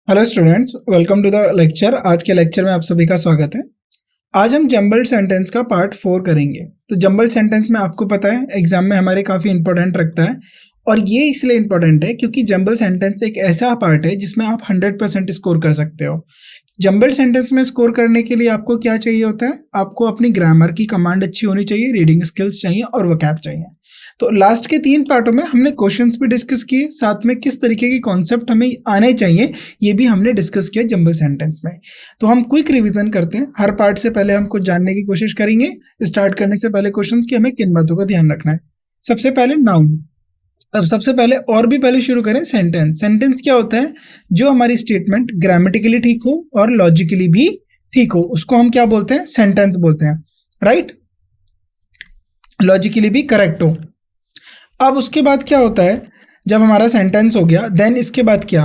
Hello students, welcome to the lecture. आज के lecture में आप सभी का स्वागत है। आज हम जंबल्ड सेंटेंस का पार्ट 4 करेंगे। तो जंबल्ड सेंटेंस में आपको पता है एग्जाम में हमारे काफ़ी इंपॉर्टेंट रखता है, और ये इसलिए इंपॉर्टेंट है क्योंकि जंबल सेंटेंस एक ऐसा पार्ट है जिसमें आप 100% स्कोर कर सकते हो। जंबल्ड सेंटेंस में स्कोर करने के लिए आपको क्या चाहिए होता है? आपको अपनी ग्रामर की कमांड अच्छी होनी चाहिए, रीडिंग स्किल्स चाहिए और वोकैब चाहिए। तो लास्ट के 3 पार्टों में हमने क्वेश्चंस भी डिस्कस किए, साथ में किस तरीके के कॉन्सेप्ट हमें आने चाहिए ये भी हमने डिस्कस किया जंबल सेंटेंस में। तो हम क्विक रिवीजन करते हैं। हर पार्ट से पहले हम कुछ जानने की कोशिश करेंगे। स्टार्ट करने से पहले क्वेश्चंस की हमें किन बातों का ध्यान रखना है। सबसे पहले नाउन। अब सबसे पहले और भी पहले शुरू करें सेंटेंस। सेंटेंस क्या होता है? जो हमारी स्टेटमेंट ग्रामेटिकली ठीक हो और लॉजिकली भी ठीक हो, उसको हम क्या बोलते हैं? सेंटेंस बोलते हैं, राइट? लॉजिकली भी करेक्ट हो। अब उसके बाद क्या होता है? जब हमारा सेंटेंस हो गया, देन इसके बाद क्या?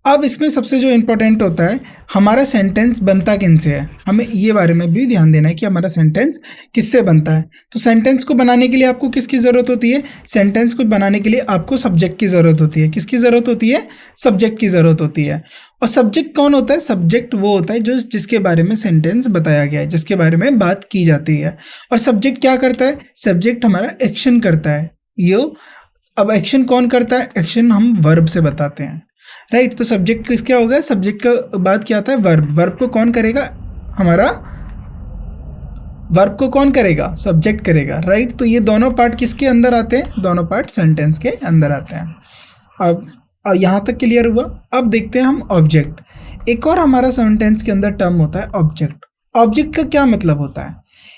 अब इसमें सबसे जो इम्पोर्टेंट होता है, हमारा सेंटेंस बनता किन से है। हमें ये बारे में भी ध्यान देना है कि हमारा सेंटेंस किससे बनता है। तो सेंटेंस को बनाने के लिए आपको किसकी ज़रूरत होती है? सेंटेंस को बनाने के लिए आपको सब्जेक्ट की ज़रूरत होती है। किसकी ज़रूरत होती है? सब्जेक्ट की ज़रूरत होती है। और सब्जेक्ट कौन होता है? सब्जेक्ट वो होता है जो जिसके बारे में सेंटेंस बताया गया है, जिसके बारे में बात की जाती है। और सब्जेक्ट क्या करता है? सब्जेक्ट हमारा एक्शन करता है। अब एक्शन कौन करता है? एक्शन हम वर्ब से बताते हैं, राइट? तो सब्जेक्ट किसका होगा? सब्जेक्ट का बाद क्या आता है? वर्ब। वर्ब को कौन करेगा? हमारा वर्ब को कौन करेगा? सब्जेक्ट करेगा, राइट? तो ये दोनों पार्ट किसके अंदर आते हैं? दोनों पार्ट सेंटेंस के अंदर आते हैं। अब यहाँ तक क्लियर हुआ। अब देखते हैं हम ऑब्जेक्ट। एक और हमारा सेंटेंस के अंदर टर्म होता है ऑब्जेक्ट। ऑब्जेक्ट का क्या मतलब होता है?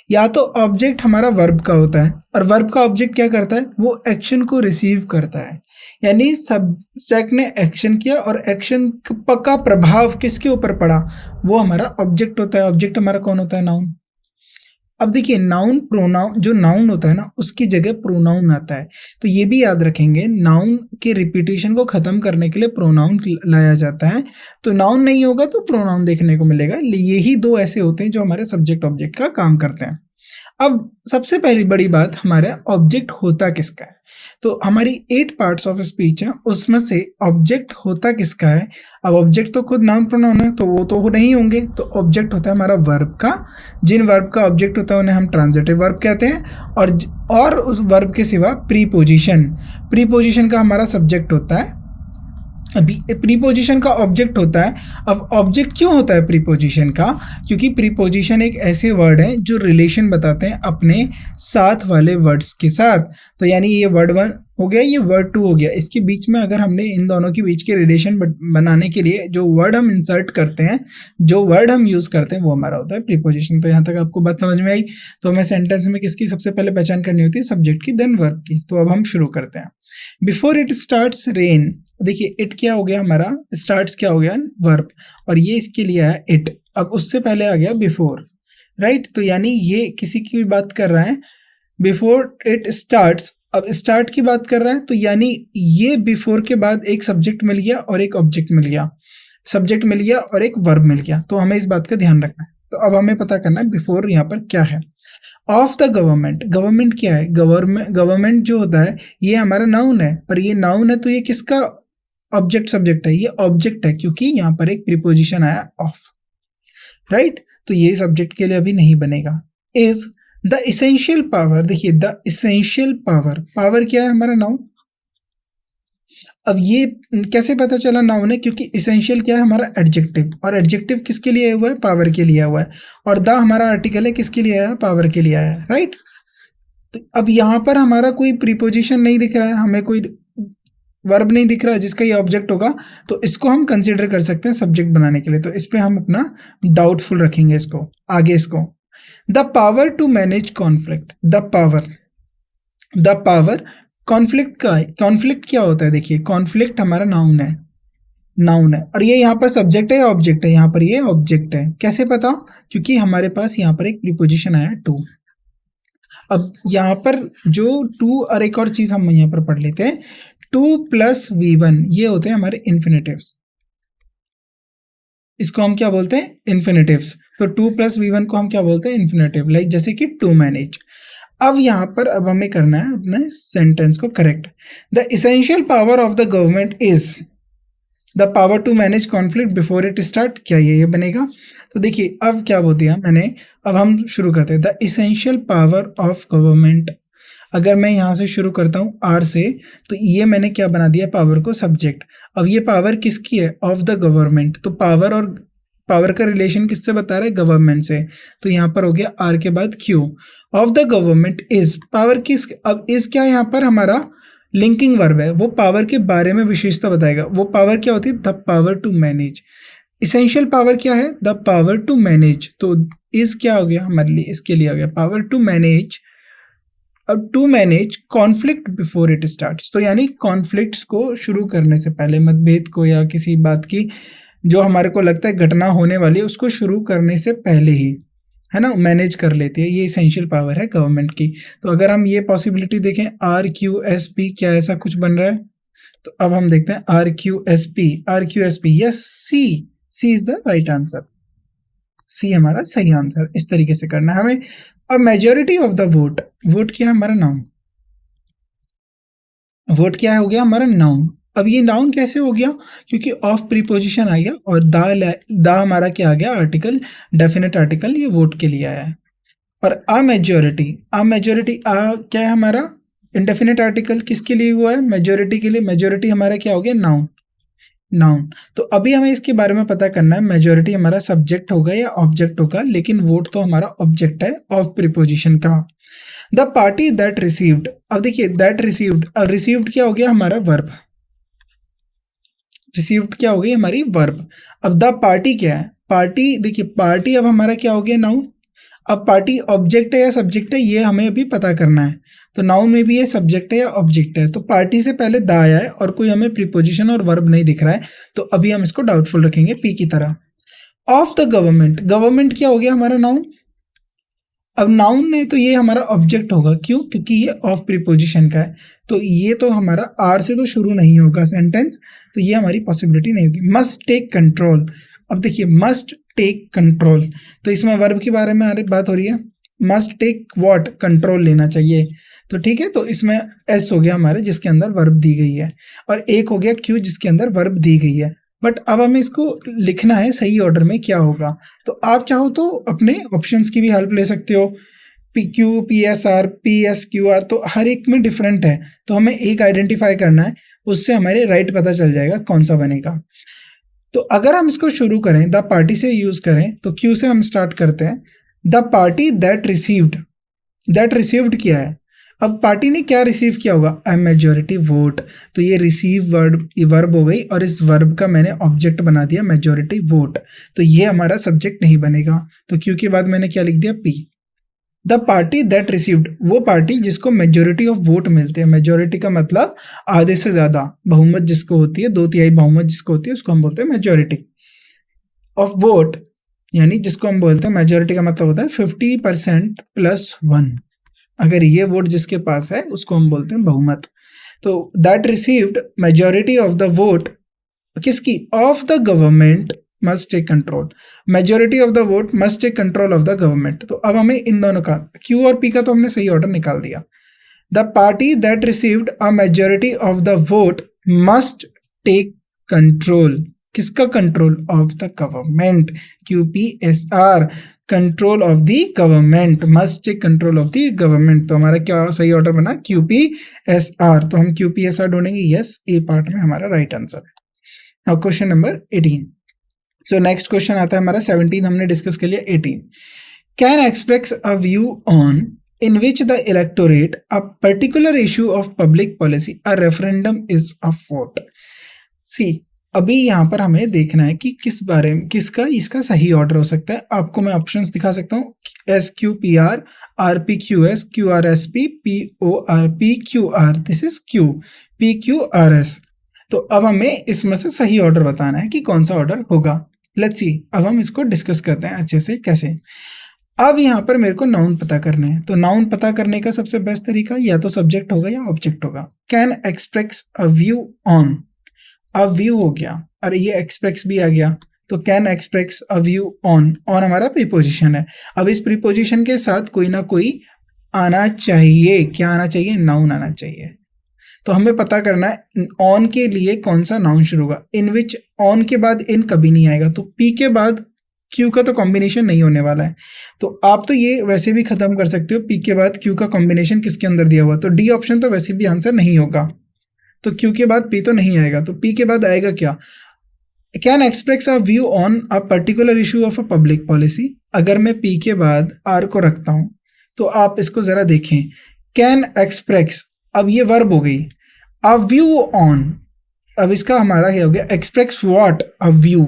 या तो ऑब्जेक्ट हमारा वर्ब का होता है, और वर्ब का ऑब्जेक्ट क्या करता है? वो एक्शन को रिसीव करता है। यानी सब्जेक्ट ने एक्शन किया और एक्शन का प्रभाव किसके ऊपर पड़ा, वो हमारा ऑब्जेक्ट होता है। ऑब्जेक्ट हमारा कौन होता है? नाउन। अब देखिए, नाउन प्रोनाउन, जो नाउन होता है ना, उसकी जगह प्रोनाउन आता है। तो ये भी याद रखेंगे, नाउन के रिपीटेशन को खत्म करने के लिए प्रोनाउन लाया जाता है। तो नाउन नहीं होगा तो प्रोनाउन देखने को मिलेगा। यही दो ऐसे होते हैं जो हमारे सब्जेक्ट ऑब्जेक्ट का काम करते हैं। अब सबसे पहली बड़ी बात, हमारा ऑब्जेक्ट होता किसका है? तो हमारी 8 पार्ट्स ऑफ स्पीच है, उसमें से ऑब्जेक्ट होता किसका है? अब ऑब्जेक्ट तो खुद नाउन प्रोनाउन है, तो वो तो नहीं होंगे। तो ऑब्जेक्ट होता है हमारा वर्ब का। जिन वर्ब का ऑब्जेक्ट होता है उन्हें हम ट्रांजिटिव वर्ब कहते हैं। और उस वर्ब के सिवा प्रीपोजिशन, प्रीपोजिशन का हमारा सब्जेक्ट होता है। अभी प्रीपोजिशन का ऑब्जेक्ट होता है। अब ऑब्जेक्ट क्यों होता है प्रीपोजिशन का? क्योंकि प्रीपोजिशन एक ऐसे वर्ड है जो रिलेशन बताते हैं अपने साथ वाले वर्ड्स के साथ। तो यानी ये वर्ड 1 हो गया, ये वर्ड 2 हो गया। इसके बीच में अगर हमने इन दोनों के बीच के रिलेशन बनाने के लिए जो वर्ड हम इंसर्ट करते हैं, जो वर्ड हम यूज़ करते हैं, वो हमारा होता है प्रीपोजिशन। तो यहाँ तक आपको बात समझ में आई। तो हमें सेंटेंस में किसकी सबसे पहले पहचान करनी होती है? सब्जेक्ट की, देन वर्ब की। तो अब हम शुरू करते हैं। Before it starts rain. देखिए, इट क्या हो गया हमारा? स्टार्ट्स क्या हो गया? वर्ब। और ये इसके लिए आया इट। अब उससे पहले आ गया बिफोर, राइट? तो यानी ये किसी की भी बात कर रहा है, बिफोर इट स्टार्ट्स। अब स्टार्ट की बात कर रहा है, तो यानी ये बिफोर के बाद एक सब्जेक्ट मिल गया और एक ऑब्जेक्ट मिल गया। सब्जेक्ट मिल गया और एक वर्ब मिल गया। तो हमें इस बात का ध्यान रखना है। तो अब हमें पता करना है बिफोर यहाँ पर क्या है। Of the government. गवर्नमेंट क्या है? गवर्नमेंट जो होता है ये हमारा नाउन है, पर ये नाउन है तो ये किसका ऑब्जेक्ट सब्जेक्ट है? ये ऑब्जेक्ट है, क्योंकि यहाँ पर एक प्रीपोजिशन आया ऑफ, राइट? तो ये सब्जेक्ट के लिए अभी नहीं बनेगा। Is the essential power. देखिए, द इसेंशियल पावर, पावर क्या है? हमारा नाउन। अब ये कैसे पता चला नाउन है? क्योंकि इसेंशियल क्या है? हमारा एडजेक्टिव। और एडजेक्टिव किसके लिए हुआ है? पावर के लिए हुआ है। और द हमारा आर्टिकल है, किसके लिए आया है? पावर के लिए आया है, राइट? तो अब यहाँ पर हमारा कोई प्रीपोजिशन नहीं दिख रहा है, हमें कोई वर्ब नहीं दिख रहा है जिसका ये ऑब्जेक्ट होगा, तो इसको हम कंसीडर कर सकते हैं सब्जेक्ट बनाने के लिए। तो इस पे हम अपना डाउटफुल रखेंगे इसको आगे। इसको the power to manage conflict. The power conflict का, कॉन्फ्लिक्ट क्या होता है? देखिए, कॉन्फ्लिक्ट हमारा नाउन है, नाउन है। और ये यहाँ पर सब्जेक्ट है या ऑब्जेक्ट है? यहाँ पर ये ऑब्जेक्ट है। कैसे पता? क्योंकि हमारे पास यहाँ पर एक प्रीपोजिशन आया टू। अब यहाँ पर जो टू, और एक और चीज हम यहाँ पर पढ़ लेते हैं, 2 + V1 ये होते हैं हमारे इन्फिनेटिव्स। इसको हम क्या बोलते हैं? इन्फिनेटिव्स। तो 2 + V1 को हम क्या बोलते हैं? इन्फिनेटिव। लाइक जैसे कि टू मैनेज। अब यहाँ पर अब हमें करना है अपने सेंटेंस को correct. The essential power of the government is, the power to manage conflict before it start, क्या ये बनेगा? तो देखिए अब क्या बोल दिया मैंने, अब हम शुरू करते हैं। The essential power of government, अगर मैं यहाँ से शुरू करता हूँ आर से, तो ये मैंने क्या बना दिया, पावर को सब्जेक्ट। अब ये पावर किसकी है? Of the government. तो पावर और पावर का रिलेशन किससे बता रहा है? गवर्नमेंट से। तो यहाँ पर हो गया आर के बाद Q. Of the government is, power किस, अब इज क्या है यहाँ पर हमारा लिंकिंग वर्ब है, वो पावर के बारे में विशेषता बताएगा। वो पावर क्या होती है? The power to manage. Essential power क्या है? The power to manage. तो इज क्या हो गया हमारे लिए, इसके लिए हो गया पावर टू मैनेज। अब to manage conflict before it starts, तो यानी कॉन्फ्लिक्ट्स को शुरू करने से पहले, मतभेद को या किसी बात की जो हमारे को लगता है घटना होने वाली है उसको शुरू करने से पहले ही, है ना, मैनेज कर लेती है। ये इसेंशियल पावर है गवर्नमेंट की। तो अगर हम ये पॉसिबिलिटी देखें आर क्यू एस पी, क्या ऐसा कुछ बन रहा है? तो अब हम देखते हैं R Q S P, R Q S P, yes C is the right answer, C हमारा सही आंसर। इस तरीके से करना है हमें। अब majority of the vote, vote क्या है हमारा? नाउन। वोट क्या हो गया हमारा? नाउन। अब ये नाउन कैसे हो गया? क्योंकि ऑफ प्रीपोजिशन आ गया और दा हमारा क्या आ गया? आर्टिकल, डेफिनेट आर्टिकल, ये वोट के लिए आया है। और अ मेजोरिटी, क्या है हमारा? इंडेफिनेट आर्टिकल, किसके लिए हुआ है? मेजोरिटी के लिए। मेजोरिटी हमारा क्या हो गया? Noun, noun. तो अभी हमें इसके बारे में पता करना है, मेजोरिटी हमारा सब्जेक्ट होगा या ऑब्जेक्ट होगा, लेकिन वोट तो हमारा ऑब्जेक्ट है ऑफ प्रीपोजिशन का। द पार्टी दैट रिसीव्ड, अब देखिए दैट रिसीव्ड, अब रिसीव्ड क्या हो गया हमारा? वर्ब। रिसीव्ड क्या हो गई? हमारी वर्ब। अब द पार्टी क्या है? पार्टी, देखिए पार्टी अब हमारा क्या हो गया? नाउन। अब पार्टी ऑब्जेक्ट है या सब्जेक्ट है, ये हमें अभी पता करना है। तो नाउन में भी ये सब्जेक्ट है या ऑब्जेक्ट है। तो पार्टी से पहले द आया है और कोई हमें प्रीपोजिशन और वर्ब नहीं दिख रहा है, तो अभी हम इसको डाउटफुल रखेंगे पी की तरह। ऑफ द गवर्नमेंट, गवर्नमेंट क्या हो गया हमारा? नाउन। अब नाउन है तो ये हमारा ऑब्जेक्ट होगा, क्यों? क्योंकि ये ऑफ प्रीपोजिशन का है। तो ये तो हमारा आर से तो शुरू नहीं होगा सेंटेंस, तो ये हमारी पॉसिबिलिटी नहीं होगी। मस्ट टेक कंट्रोल, अब देखिए मस्ट टेक कंट्रोल, तो इसमें वर्ब के बारे में बात हो रही है। Must take what? कंट्रोल लेना चाहिए। तो ठीक है, तो इसमें एस हो गया हमारे जिसके अंदर वर्ब दी गई है, और एक हो गया क्यू जिसके अंदर वर्ब दी गई है। बट अब हमें इसको लिखना है सही ऑर्डर में, क्या होगा? तो आप चाहो तो अपने ऑप्शंस की भी हेल्प ले सकते हो। P Q, P S R, P S Q R, तो हर एक में डिफरेंट है, तो हमें एक आइडेंटिफाई करना है, उससे हमारे राइट पता चल जाएगा कौन सा बनेगा। तो अगर हम इसको शुरू करें, द पार्टी से यूज करें, तो क्यू से हम स्टार्ट करते हैं। The party that received, that received क्या है? अब पार्टी ने क्या रिसीव किया होगा? A majority vote. तो ये रिसीव वर्ड, ये वर्ब हो गई, और इस वर्ब का मैंने ऑब्जेक्ट बना दिया मेजोरिटी वोट, तो ये हमारा सब्जेक्ट नहीं बनेगा। तो क्यू के बाद मैंने क्या लिख दिया? P. The party that received, वो पार्टी जिसको मेजोरिटी ऑफ वोट मिलते हैं। मेजोरिटी का मतलब आधे से ज्यादा, बहुमत जिसको होती है, 2/3 बहुमत जिसको होती है, उसको हम बोलते हैं मेजोरिटी ऑफ वोट। यानी जिसको हम बोलते हैं मेजोरिटी का मतलब होता है 50% + 1। अगर ये वोट जिसके पास है उसको हम बोलते हैं बहुमत। तो that received majority of the vote, किसकी? Of the government must take control. Majority of the vote must take control of the government. तो अब हमें इन दोनों का, क्यू और पी का तो हमने सही ऑर्डर निकाल दिया। The party that received a majority of the vote must take control, किसका? Control of the government. QPSR, control of the government, must take control of the government. तो हमारा क्या सही ऑर्डर बना? QPSR। तो हम QPSR ढूंढेंगे, यस, ए part में हमारा राइट आंसर है। Now question number 18। So next question आता है हमारा 17 हमने डिस्कस कर लिया। 18, can express a view on in which the electorate a particular issue of public policy, a referendum is a vote। सी, अभी यहाँ पर हमें देखना है कि किस बारे में, किसका इसका सही ऑर्डर हो सकता है। आपको मैं ऑप्शंस दिखा सकता हूँ, SQPR, RPQS, QRSP, PORPQR, this is Q, PQRS। तो अब हमें इसमें से सही ऑर्डर बताना है कि कौन सा ऑर्डर होगा। लेट्स सी, अब हम इसको डिस्कस करते हैं अच्छे से कैसे। अब यहाँ पर मेरे को नाउन पता करने हैं, तो नाउन पता करने का सबसे बेस्ट तरीका या तो सब्जेक्ट होगा या ऑब्जेक्ट होगा। Can express a view on, अब व्यू हो गया और ये एक्सप्रेस भी आ गया, तो can express a view on, on हमारा प्रीपोजिशन है। अब इस प्रीपोजिशन के साथ कोई ना कोई आना चाहिए, क्या आना चाहिए? नाउन आना चाहिए। तो हमें पता करना है ऑन के लिए कौन सा नाउन शुरू होगा। इन विच, ऑन के बाद इन कभी नहीं आएगा, तो पी के बाद क्यू का तो कॉम्बिनेशन नहीं होने वाला है। तो आप तो ये वैसे भी खत्म कर सकते हो, पी के बाद क्यू का कॉम्बिनेशन किसके अंदर दिया हुआ, तो डी ऑप्शन तो वैसे भी आंसर नहीं होगा। तो क्यू के बाद पी तो नहीं आएगा, तो पी के बाद आएगा क्या, can express a view on a particular issue of a public policy. अगर मैं पी के बाद आर को रखता हूं तो आप इसको जरा देखें, कैन एक्सप्रेस, अब ये वर्ब हो गई, अ व्यू ऑन, अब इसका हमारा क्या हो गया, एक्सप्रेस व्हाट, अ व्यू,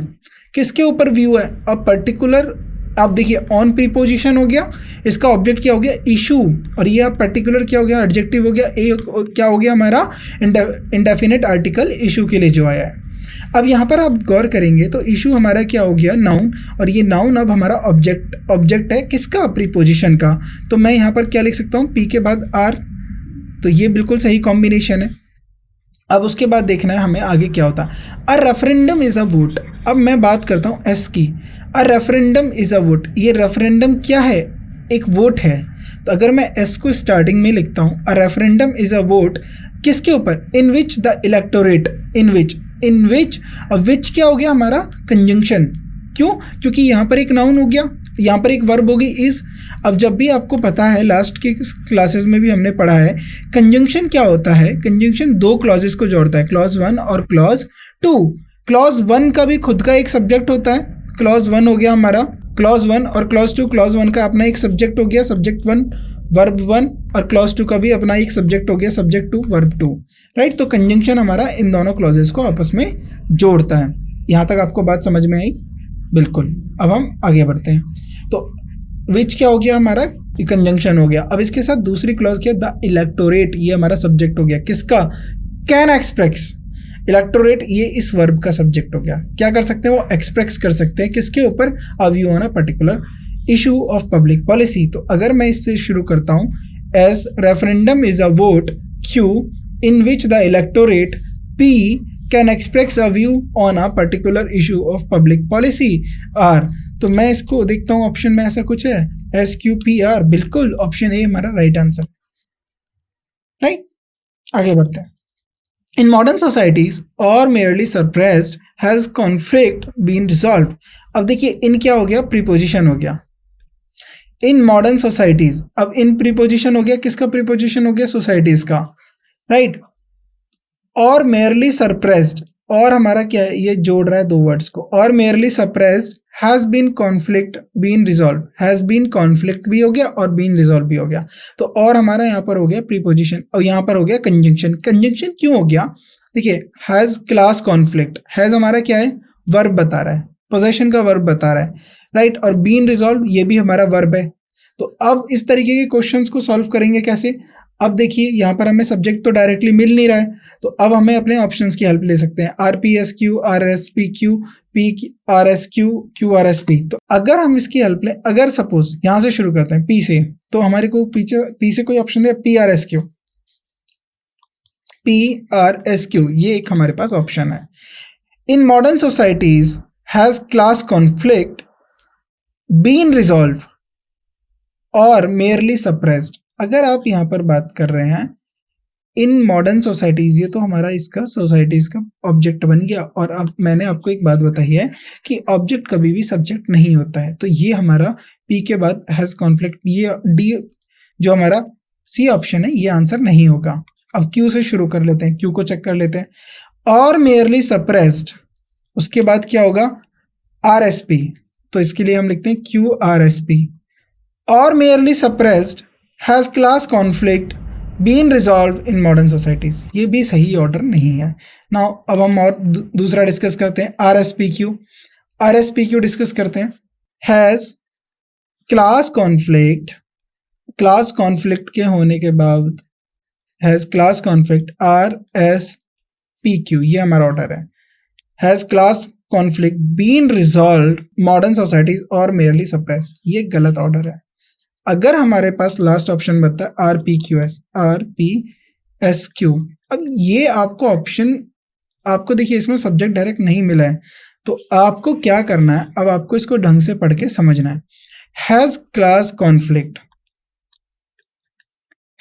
किसके ऊपर व्यू है, अ पर्टिकुलर, आप देखिए ऑन प्रीपोजिशन हो गया, इसका ऑब्जेक्ट क्या हो गया, इशू, और ये पर्टिकुलर क्या हो गया, एडजेक्टिव हो गया, ए क्या हो गया हमारा, इंडेफिनिट आर्टिकल इशू के लिए जो आया है। अब यहाँ पर आप गौर करेंगे तो इशू हमारा क्या हो गया, नाउन, और ये नाउन अब हमारा ऑब्जेक्ट है किसका, प्रीपोजिशन का। तो मैं यहाँ पर क्या लिख सकता हूँ, पी के बाद आर, तो ये बिल्कुल सही कॉम्बिनेशन है। अब उसके बाद देखना है हमें आगे क्या होता है, अ रेफरेंडम इज़ अ वोट। अब मैं बात करता हूँ एस की, अ रेफरेंडम इज़ अ वोट, ये रेफरेंडम क्या है, एक वोट है। तो अगर मैं एस को स्टार्टिंग में लिखता हूँ, अ रेफरेंडम इज़ अ वोट, किसके ऊपर, इन विच द इलेक्टोरेट, इन विच, इन विच, और विच क्या हो गया हमारा, कंजंक्शन, क्यों, क्योंकि यहाँ पर एक नाउन हो गया, यहाँ पर एक वर्ब होगी इज। अब जब भी आपको पता है, लास्ट के क्लासेस में भी हमने पढ़ा है, कंजंक्शन क्या होता है, कंजंक्शन दो क्लॉजेस को जोड़ता है, क्लॉज 1 और क्लॉज 2। क्लॉज 1 का भी खुद का एक सब्जेक्ट होता है, क्लॉज 1 हो गया हमारा, क्लॉज 1 और क्लॉज 2, क्लॉज 1 का अपना एक सब्जेक्ट हो गया, सब्जेक्ट 1 वर्ब 1, और क्लॉज 2 का भी अपना एक सब्जेक्ट हो गया, सब्जेक्ट 2 वर्ब 2, राइट। तो कंजंक्शन हमारा इन दोनों क्लॉजेस को आपस में जोड़ता है। यहाँ तक आपको बात समझ में आई, बिल्कुल। अब हम आगे बढ़ते हैं, तो विच क्या हो गया हमारा, कंजंक्शन हो गया। अब इसके साथ दूसरी क्लॉज क्या, द इलेक्टोरेट, ये हमारा सब्जेक्ट हो गया, किसका, कैन एक्सप्रेस, इलेक्टोरेट ये इस वर्ब का सब्जेक्ट हो गया, क्या कर सकते हैं वो, एक्सप्रेस कर सकते हैं किसके ऊपर, a view on a particular issue of public policy. तो अगर मैं इससे शुरू करता हूँ, as referendum is a vote, Q, in which the electorate, P, can express a view on a particular issue of public policy, R. तो मैं इसको देखता हूँ ऑप्शन में ऐसा कुछ है, एस क्यू पी आर, बिल्कुल ऑप्शन ए हमारा राइट आंसर, राइट। आगे बढ़ते हैं, इन मॉडर्न सोसाइटीज और merely suppressed has conflict been resolved. अब देखिए इन क्या हो गया, प्रीपोजिशन हो गया, इन मॉडर्न सोसाइटीज, अब इन प्रीपोजिशन हो गया, किसका प्रीपोजिशन हो गया, सोसाइटीज का, राइट। और मेयरली सरप्रेस्ड, और हमारा क्या है, ये जोड़ रहा है दो वर्ड्स को, और merely suppressed has been conflict been resolved, has been conflict भी हो गया और बीन रिजॉल्व भी हो गया। तो और हमारा यहाँ पर हो गया प्रीपोजिशन, और यहाँ पर हो गया कंजंक्शन। कंजंक्शन क्यों हो गया, देखिए हैज क्लास कॉन्फ्लिक्ट, हैज हमारा क्या है, वर्ब बता रहा है, पोजेशन का वर्ब बता रहा है, राइट। और बीन रिजॉल्व ये भी हमारा वर्ब है। तो अब इस तरीके के क्वेश्चंस को सॉल्व करेंगे कैसे, अब देखिए यहाँ पर हमें सब्जेक्ट तो डायरेक्टली मिल नहीं रहा है, तो अब हमें अपने ऑप्शंस की हेल्प ले सकते हैं, R P S Q, R S P Q, P R S Q, Q R S P. तो अगर हम इसकी हेल्प लें, अगर सपोज यहाँ से शुरू करते हैं पी से, तो हमारे को पीछे पी से कोई ऑप्शन दे, P R S Q, P R S Q, ये एक हमारे पास ऑप्शन है। In modern societies has class conflict been resolved और मेयरली सप्रेस्ड। अगर आप यहाँ पर बात कर रहे हैं इन मॉडर्न सोसाइटीज, ये तो हमारा इसका सोसाइटीज का ऑब्जेक्ट बन गया, और अब मैंने आपको एक बात बताई है कि ऑब्जेक्ट कभी भी सब्जेक्ट नहीं होता है, तो ये हमारा पी के बाद हैज कॉन्फ्लिक्ट, ये डी जो हमारा सी ऑप्शन है ये आंसर नहीं होगा। अब क्यू से शुरू कर लेते हैं, क्यू को चेक कर लेते हैं, और मेयरली सप्रेस्ड, उसके बाद क्या होगा, आर एस पी, तो इसके लिए हम लिखते हैं क्यू आर एस पी, और merely suppressed has class conflict been resolved in modern societies, ये भी सही ऑर्डर नहीं है। नाउ अब हम और दूसरा डिस्कस करते हैं, R S P Q, R S P Q discuss करते हैं, has class conflict, class conflict के होने के बाद has class conflict, R S P Q, ये हमारा ऑर्डर है, has class conflict been resolved modern societies और मेयरली सप्रेस्ड, ये गलत ऑर्डर है। अगर हमारे पास लास्ट ऑप्शन बनता है R P Q S, R P S Q, अब ये आपको ऑप्शन, आपको देखिए इसमें सब्जेक्ट डायरेक्ट नहीं मिला है, तो आपको क्या करना है, अब आपको इसको ढंग से पढ़ के समझना है। Has class conflict,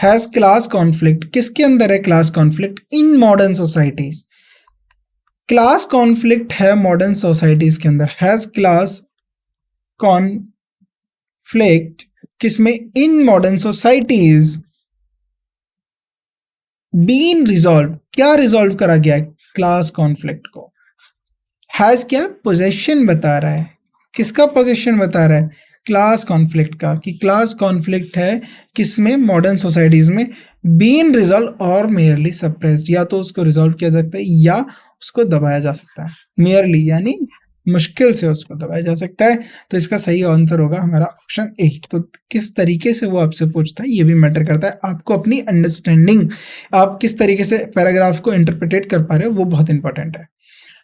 has class conflict, किसके अंदर है class conflict? In modern societies. Class conflict है मॉडर्न सोसाइटीज के अंदर। हैज क्लास कॉन्फ्लिक्ट किसमें? In modern societies been resolved, क्या रिजॉल्व करा गया है? क्लास कॉन्फ्लिक्ट को। हैज क्या? पोजेशन बता रहा है, किसका पोजेशन बता रहा है? क्लास कॉन्फ्लिक्ट का, कि क्लास कॉन्फ्लिक्ट है किसमें? मॉडर्न सोसाइटीज में। बीन रिजॉल्व और मेयरली सप्रेस्ड, या तो उसको रिजॉल्व किया जा सकता है या उसको दबाया जा सकता है। मेयरली यानी मुश्किल से उसको दबाया जा सकता है। तो इसका सही आंसर होगा हमारा ऑप्शन ए। तो किस तरीके से वो आपसे पूछता है ये भी मैटर करता है। आपको अपनी अंडरस्टैंडिंग, आप किस तरीके से पैराग्राफ को इंटरप्रिटेट कर पा रहे हो वो बहुत इंपॉर्टेंट है।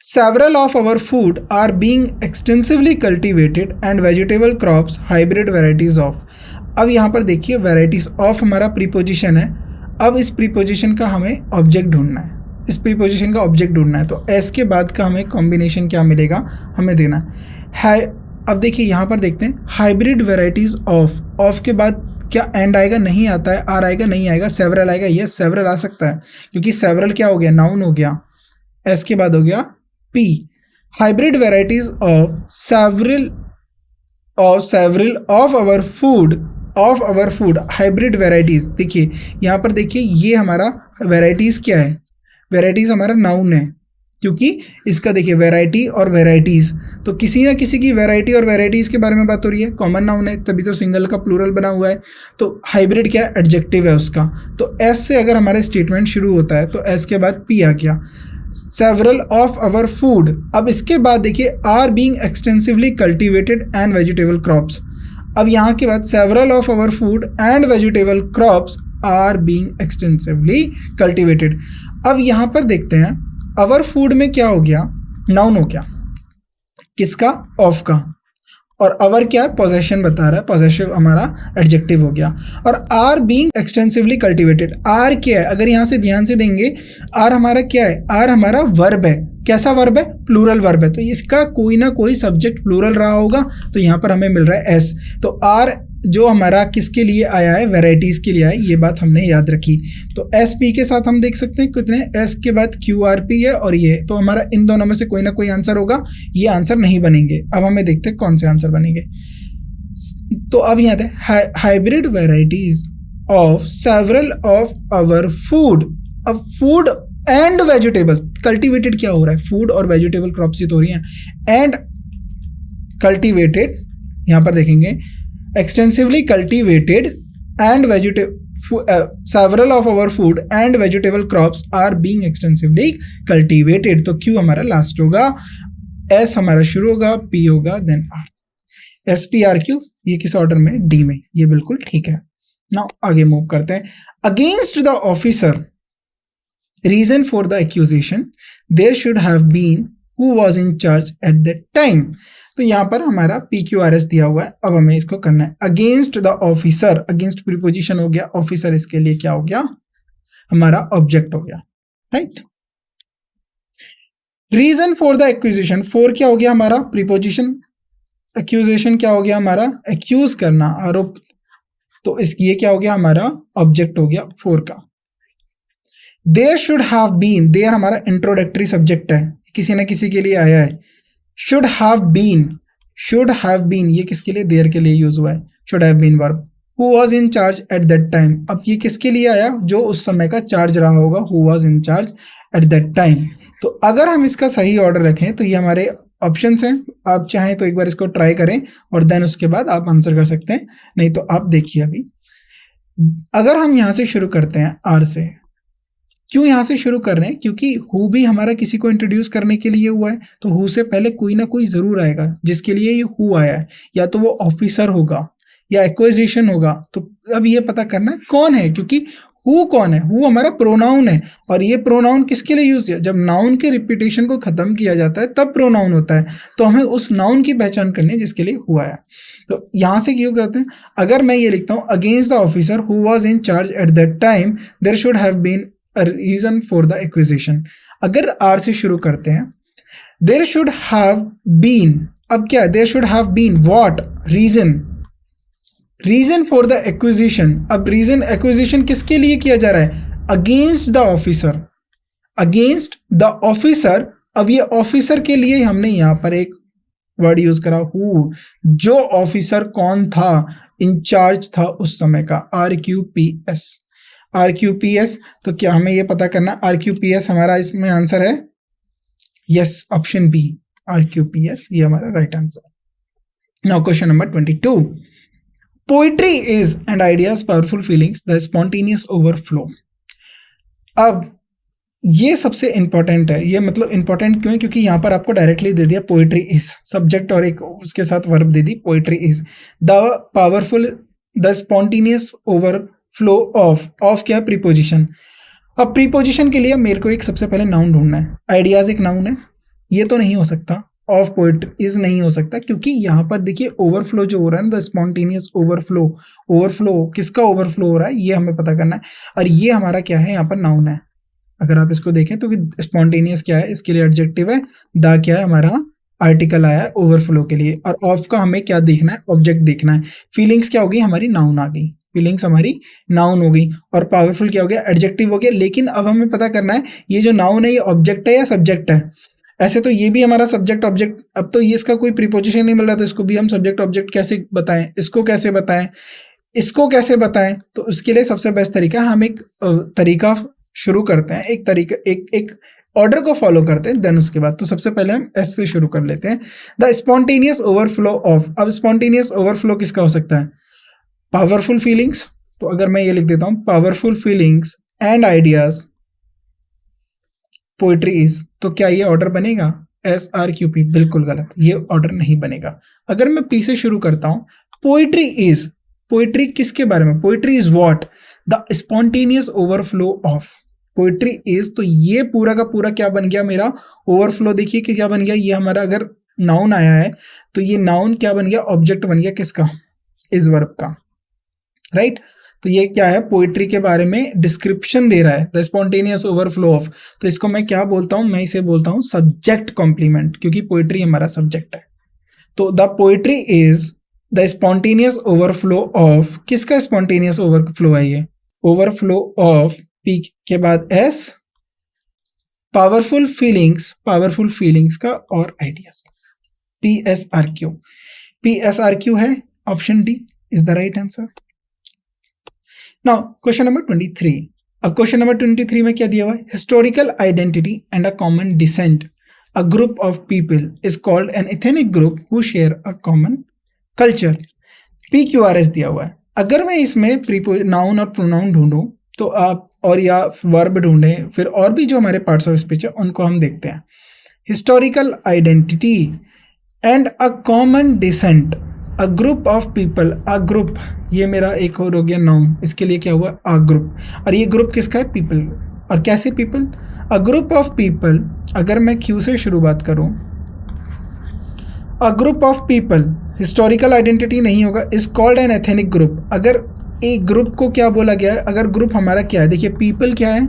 Several of our food are being extensively cultivated and vegetable crops hybrid varieties of। अब यहाँ पर देखिए varieties of हमारा प्रीपोजिशन है। अब इस प्रीपोजिशन का हमें ऑब्जेक्ट ढूंढना है, इस प्रीपोजिशन का ऑब्जेक्ट ढूंढना है। तो एस के बाद का हमें कॉम्बिनेशन क्या मिलेगा हमें देना है। अब देखिए यहाँ पर देखते हैं हाइब्रिड वेराइटीज ऑफ, ऑफ के बाद क्या एंड आएगा? नहीं आता है। आर आएगा? नहीं आएगा। सेवरल आएगा? यस सेवरल आ सकता है, क्योंकि सेवरल क्या हो गया? नाउन हो गया। एस के बाद हो गया P, hybrid varieties of several of our food, hybrid varieties। देखिए यहाँ पर देखिए ये हमारा varieties क्या है? varieties हमारा नाउन है, क्योंकि इसका देखिए वैरायटी और वेराइटीज, तो किसी ना किसी की वैरायटी और वेराइटीज के बारे में बात हो रही है। कॉमन नाउन है तभी तो सिंगल का प्लूरल बना हुआ है। तो हाइब्रिड क्या है? एडजेक्टिव है उसका। तो एस से अगर हमारे स्टेटमेंट शुरू होता है तो एस के बाद पी आ गया। सेवरल ऑफ अवर फूड, अब इसके बाद देखिए are being extensively cultivated and vegetable crops. अब यहाँ के बाद several of our food and vegetable crops are being extensively cultivated. अब यहाँ पर देखते हैं अवर फूड में क्या हो गया? नाउन हो गया, किसका? ऑफ का। और अवर क्या है? पोजेशन बता रहा है, पोजेसिव हमारा एडजेक्टिव हो गया। और are being extensively cultivated, are क्या है? अगर यहाँ से ध्यान से देंगे आर हमारा क्या है? आर हमारा वर्ब है। कैसा वर्ब है? प्लूरल वर्ब है। तो इसका कोई ना कोई सब्जेक्ट प्लूरल रहा होगा, तो यहाँ पर हमें मिल रहा है एस। तो आर जो हमारा किसके लिए आया है? वेराइटीज़ के लिए आया है, ये बात हमने याद रखी। तो एस पी के साथ हम देख सकते हैं कितने, एस के बाद क्यू आर पी है और ये, तो हमारा इन दोनों में से कोई ना कोई आंसर होगा। ये आंसर नहीं बनेंगे। अब हमें देखते हैं कौन से आंसर बनेंगे। तो अब यहाँ है hybrid varieties of several of our food. अब फूड एंड वेजिटेबल्स, कल्टिवेटेड क्या हो रहा है? फूड और वेजिटेबल क्रॉप्स ही तो हो रही हैं। एंड कल्टिवेटेड, यहाँ पर देखेंगे extensively cultivated and several of our food and vegetable crops are being extensively cultivated। तो Q हमारा लास्ट होगा, S हमारा शुरू होगा, P होगा, then R। S P R Q ये किस ऑर्डर में? D में। ये बिल्कुल ठीक है। नाउ आगे मूव करते हैं। Against the officer, reason for the accusation, there should have been who was in charge at that time. तो यहाँ पर हमारा PQRS दिया हुआ है। अब हमें इसको करना है। Against the officer, against preposition हो गया, ऑफिसर इसके लिए क्या हो गया? हमारा ऑब्जेक्ट हो गया, right. Reason for the acquisition, for क्या हो गया हमारा? प्रीपोजिशन। एक्यूजेशन क्या हो गया हमारा? एक्यूज करना, आरोप। तो ये क्या हो गया? हमारा ऑब्जेक्ट हो गया फॉर का। There should have been, there हमारा इंट्रोडक्टरी सब्जेक्ट है, किसी ना किसी के लिए आया है। शुड हैव बीन ये किसके लिए? देयर के लिए यूज हुआ है। Should have been verb. Who was in charge at that time, अब ये किसके लिए आया? जो उस समय का चार्ज रहा होगा, who was in charge at that time. तो अगर हम इसका सही ऑर्डर रखें तो ये हमारे ऑप्शंस हैं। आप चाहें तो एक बार इसको ट्राई करें और देन उसके बाद आप आंसर कर सकते हैं। नहीं तो आप देखिए अभी, अगर हम यहाँ से शुरू करते हैं आर से, क्यों यहाँ से शुरू कर रहे हैं? क्योंकि हु भी हमारा किसी को इंट्रोड्यूस करने के लिए हुआ है, तो हु से पहले कोई ना कोई जरूर आएगा जिसके लिए ये हु आया है, या तो वो ऑफिसर होगा या एक्विजिशन होगा। तो अब ये पता करना है कौन है, क्योंकि हु कौन है? हु हमारा प्रोनाउन है, और ये प्रोनाउन किसके लिए यूज किया? जब नाउन के रिपीटेशन को खत्म किया जाता है तब प्रोनाउन होता है। तो हमें उस नाउन की पहचान करनी है जिसके लिए हु आया। तो यहाँ से क्यों करते हैं? अगर मैं ये लिखता हूँ against the officer who was in charge at that time, there should have been reason for the acquisition. अगर आर से शुरू करते हैं, देयर शुड हैव बीन, अब क्या है? There should have been what? Reason. Reason for the acquisition, अब reason acquisition किसके लिए किया जा रहा है? Against the officer, against the officer. अब ये ऑफिसर के लिए हमने यहां पर एक वर्ड यूज करा, हु, जो ऑफिसर कौन था, इंचार्ज था उस समय का, RQPS, RQPS। तो क्या हमें ये पता करना RQPS हमारा इसमें आंसर है? यस, ऑप्शन बी, RQPS ये हमारा right answer. Now question number 22, poetry is and ideas powerful feelings the spontaneous overflow. अब ये सबसे इंपॉर्टेंट है, ये मतलब इंपॉर्टेंट क्यों है? क्योंकि यहाँ पर आपको डायरेक्टली दे दिया पोइट्री इज, सब्जेक्ट और एक उसके साथ verb they the, poetry is the powerful the spontaneous overflow of क्या? प्रीपोजिशन। अब प्रीपोजिशन के लिए मेरे को एक सबसे पहले नाउन ढूंढना है। आइडियाज एक नाउन है, ये तो नहीं हो सकता, ऑफ पोइट्री इज नहीं हो सकता, क्योंकि यहाँ पर देखिए ओवरफ्लो जो हो रहा है ना, द स्पॉन्टेनियस ओवरफ्लो, ओवरफ्लो किसका ओवरफ्लो हो रहा है ये हमें पता करना है, और ये हमारा क्या है? यहाँ पर नाउन है। अगर आप इसको देखें तो स्पॉन्टेनियस क्या है? इसके लिए एडजेक्टिव है, द क्या है? हमारा आर्टिकल आया है ओवरफ्लो के लिए, और ऑफ का हमें क्या देखना है? ऑब्जेक्ट देखना है। फीलिंग्स क्या होगी? हमारी नाउन आ गई, फीलिंग्स हमारी नाउन हो गई, और पावरफुल क्या हो गया? एडजेक्टिव हो गया। लेकिन अब हमें पता करना है ये जो नाउन है ये ऑब्जेक्ट है या सब्जेक्ट है। ऐसे तो ये भी हमारा सब्जेक्ट ऑब्जेक्ट, अब तो ये इसका कोई प्रीपोजिशन नहीं मिल रहा, तो इसको भी हम सब्जेक्ट ऑब्जेक्ट कैसे बताएं? इसको कैसे बताएं? इसको कैसे बताएं? तो उसके लिए सबसे बेस्ट तरीका, हम एक तरीका शुरू करते हैं, एक तरीका, एक ऑर्डर को फॉलो करते हैं, देन उसके बाद। तो सबसे पहले हम एस से शुरू कर लेते हैं, द स्पॉन्टेनियस ओवरफ्लो ऑफ। अब स्पॉन्टेनियस ओवरफ्लो किसका हो सकता है? Powerful feelings. तो अगर मैं ये लिख देता हूं, powerful feelings and ideas poetry is, तो क्या ये ऑर्डर बनेगा? SRQP, बिल्कुल गलत, ये ऑर्डर नहीं बनेगा। अगर मैं पी से शुरू करता हूं, पोइट्री इज, पोइट्री किसके बारे में? Poetry is what? The spontaneous overflow of. Poetry is, तो ये पूरा का पूरा क्या बन गया मेरा? ओवरफ्लो। देखिए कि क्या बन गया, ये हमारा अगर नाउन आया है तो ये नाउन क्या बन गया? ऑब्जेक्ट बन गया किसका? इस वर्ब का, राइट। तो ये क्या है? पोइट्री के बारे में डिस्क्रिप्शन दे रहा है, द स्पॉन्टेनियस ओवरफ्लो ऑफ। तो इसको मैं क्या बोलता हूं? मैं इसे बोलता हूं सब्जेक्ट कॉम्प्लीमेंट, क्योंकि पोइट्री हमारा सब्जेक्ट है। तो the poetry is the spontaneous overflow of, किसका स्पॉन्टेनियस ओवरफ्लो है ये? ओवरफ्लो ऑफ, पी के बाद S, powerful feelings, powerful feelings का और आइडियाज का, PSRQ। PSRQ है, option D is the right answer. Now question number 23। अब क्वेश्चन नंबर 23 में क्या दिया हुआ है? Historical identity and a common descent, a group of people is called an ethnic group who share a common culture. PQRS दिया हुआ है। अगर मैं इसमें नाउन और प्रोनाउन ढूंढूं तो आप, और या वर्ब ढूंढें, फिर और भी जो हमारे पार्ट्स ऑफ स्पीच है उनको हम देखते हैं। Historical identity and a common descent, a group of people, a group, ये मेरा एक और हो गया नाउन, इसके लिए क्या हुआ? अ ग्रुप, और ये ग्रुप किसका है? पीपल। और कैसे people? A group of people, अगर मैं क्यू से शुरुआत करूं, अ group of people, historical identity नहीं होगा, is called an ethnic group. अगर एक ग्रुप को क्या बोला गया है? अगर ग्रुप हमारा क्या है? देखिए पीपल क्या है?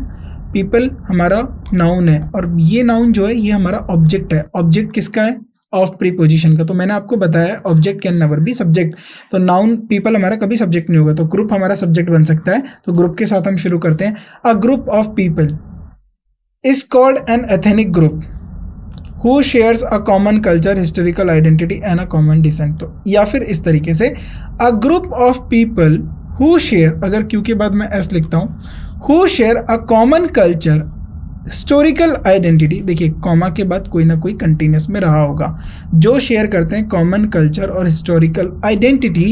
पीपल हमारा नाउन है, और ये नाउन जो है ये हमारा ऑब्जेक्ट है। ऑब्जेक्ट किसका है? ऑफ प्रीपोजिशन का। तो मैंने आपको बताया object can never be subject, तो नाउन पीपल हमारा कभी सब्जेक्ट नहीं होगा, तो ग्रुप हमारा सब्जेक्ट बन सकता है। तो ग्रुप के साथ हम शुरू करते हैं, a group of people is called an ethnic group who shares a common culture, historical identity and a common descent. तो या फिर इस तरीके से, a group of people who share, अगर क्यू के बाद मैं एस लिखता हूं, who share a common culture, historical identity, देखिए कॉमा के बाद कोई ना कोई कंटिन्यूस में रहा होगा, जो शेयर करते हैं कॉमन कल्चर और historical identity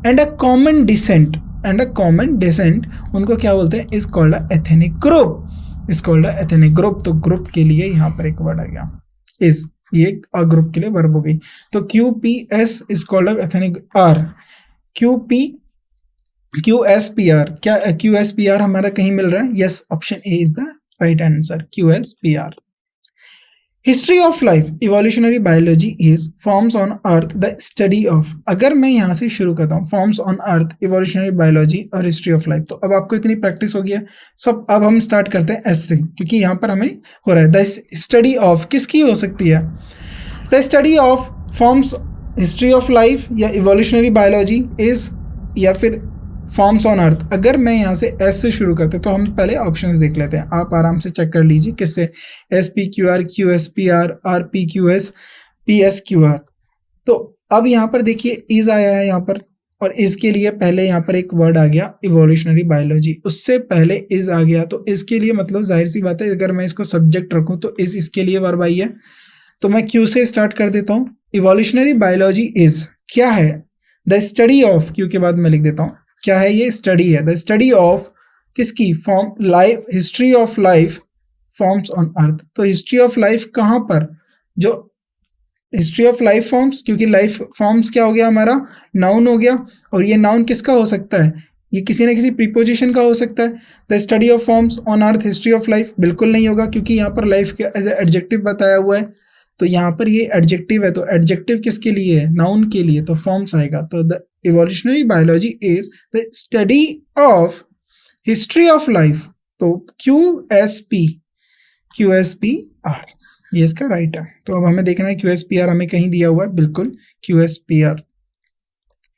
and a common descent, and a common descent, उनको क्या बोलते हैं? Is called a ethnic group, is called a ethnic group. तो ग्रुप के लिए यहाँ पर एक वर्ड आ गया इज, ये अ ग्रुप के लिए वर्ब हो गई। तो QPS is called a ethnic R, QSPR, क्या QSPR हमारा कहीं मिल रहा है? Yes, option A is the right answer, QSPR। History of life, evolutionary biology is forms on earth the study of. अगर मैं यहाँ से शुरू करता हूँ, forms on earth, evolutionary biology और हिस्ट्री ऑफ लाइफ, तो अब आपको इतनी प्रैक्टिस हो गई है सब। अब हम स्टार्ट करते हैं एस से, क्योंकि यहाँ पर हमें हो रहा है द स्टडी ऑफ, किसकी हो सकती है? The study of forms, history of life या इवोल्यूशनरी बायोलॉजी इज या फिर फॉर्म्स ऑन अर्थ। अगर मैं यहाँ से एस से शुरू करते तो हम पहले ऑप्शंस देख लेते हैं, आप आराम से चेक कर लीजिए किससे, S P Q are, Q S P are, R P Q S, P S Q R. तो अब यहाँ पर देखिए इज आया है यहाँ पर, और इसके लिए पहले यहाँ पर एक वर्ड आ गया इवोल्यूशनरी बायोलॉजी, उससे पहले इज आ गया, तो इसके लिए मतलब जाहिर सी बात है अगर मैं इसको सब्जेक्ट रखूँ तो इज इसके लिए वर्ब आई है। तो मैं क्यू से स्टार्ट कर देता हूँ। इवोल्यूशनरी बायोलॉजी इज क्या है, द स्टडी ऑफ, क्यू के बाद मैं लिख देता हूँ क्या है, ये स्टडी है, द स्टडी ऑफ किसकी, form life, history of life forms on अर्थ। तो हिस्ट्री ऑफ लाइफ कहाँ पर, जो हिस्ट्री ऑफ लाइफ फॉर्म्स, क्योंकि लाइफ फॉर्म्स क्या हो गया हमारा, नाउन हो गया, और ये नाउन किसका हो सकता है, ये किसी न किसी प्रीपोजिशन का हो सकता है। The study of forms on earth history of life बिल्कुल नहीं होगा, क्योंकि यहाँ पर लाइफ के एज एडजेक्टिव बताया हुआ है, तो यहाँ पर ये एडजेक्टिव है, तो एडजेक्टिव किसके लिए है, नाउन के लिए, तो फॉर्म्स आएगा। तो the evolutionary biology is the study of history of life, तो क्यू एस पी आर ये इसका राइट है। तो अब हमें देखना है क्यू एस पी आर हमें कहीं दिया हुआ है, बिल्कुल Q S P R,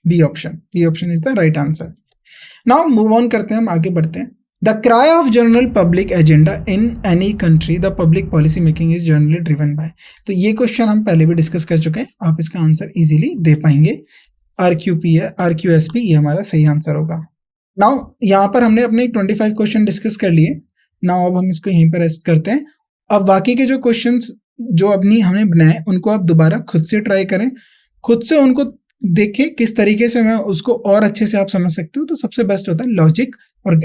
B option is the right answer. Now move on करते हैं, हम आगे बढ़ते हैं। The cry of general public agenda in any country, the public policy making is generally driven by. तो ये क्वेश्चन हम पहले भी डिस्कस कर चुके हैं, आप इसका आंसर इजीली दे पाएंगे। आर क्यू एस पी ये हमारा सही आंसर होगा। नाउ यहाँ पर हमने अपने 25 क्वेश्चन डिस्कस कर लिए। नाउ अब हम इसको यहीं पर रेस्ट करते हैं। अब बाकी के जो क्वेश्चंस जो अपनी हमने बनाए उनको आप दोबारा खुद से ट्राई करें, खुद से उनको देखें किस तरीके से मैं उसको और अच्छे से आप समझ सकते हो। तो सबसे बेस्ट होता है लॉजिक और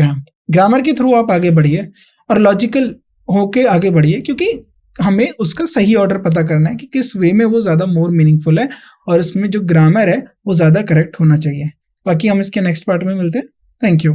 ग्रामर के थ्रू आप आगे बढ़िए और लॉजिकल होके आगे बढ़िए, क्योंकि हमें उसका सही ऑर्डर पता करना है कि किस वे में वो ज़्यादा मोर मीनिंगफुल है और उसमें जो ग्रामर है वो ज़्यादा करेक्ट होना चाहिए। बाकी हम इसके नेक्स्ट पार्ट में मिलते हैं। Thank you.